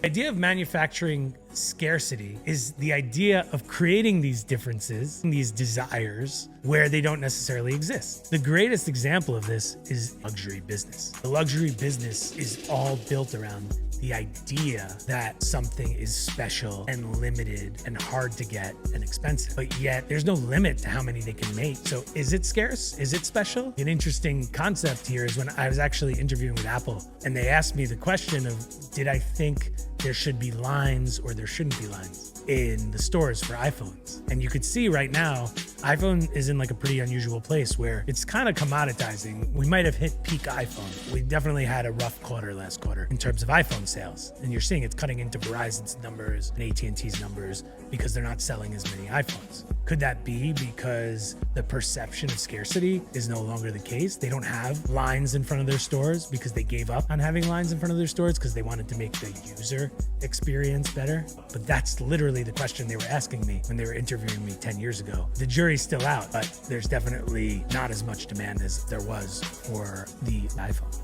The idea of manufacturing scarcity is the idea of creating these differences, these desires, where they don't necessarily exist. The greatest example of this is luxury business. The luxury business is all built around the idea that something is special and limited and hard to get and expensive, but yet there's no limit to how many they can make. So is it scarce? Is it special? An interesting concept here is when I was actually interviewing with Apple and they asked me the question of, did I think there should be lines or there shouldn't be lines in the stores for iPhones? And you could see right now, iPhone is in like a pretty unusual place where it's kind of commoditizing. We might have hit peak iPhone. We definitely had a rough quarter last quarter in terms of iPhone sales. And you're seeing it's cutting into Verizon's numbers and AT&T's numbers because they're not selling as many iPhones. Could that be because the perception of scarcity is no longer the case? They don't have lines in front of their stores because they gave up on having lines in front of their stores because they wanted to make the user experience better. But that's literally the question they were asking me when they were interviewing me 10 years ago. The jury's still out, but there's definitely not as much demand as there was for the iPhone.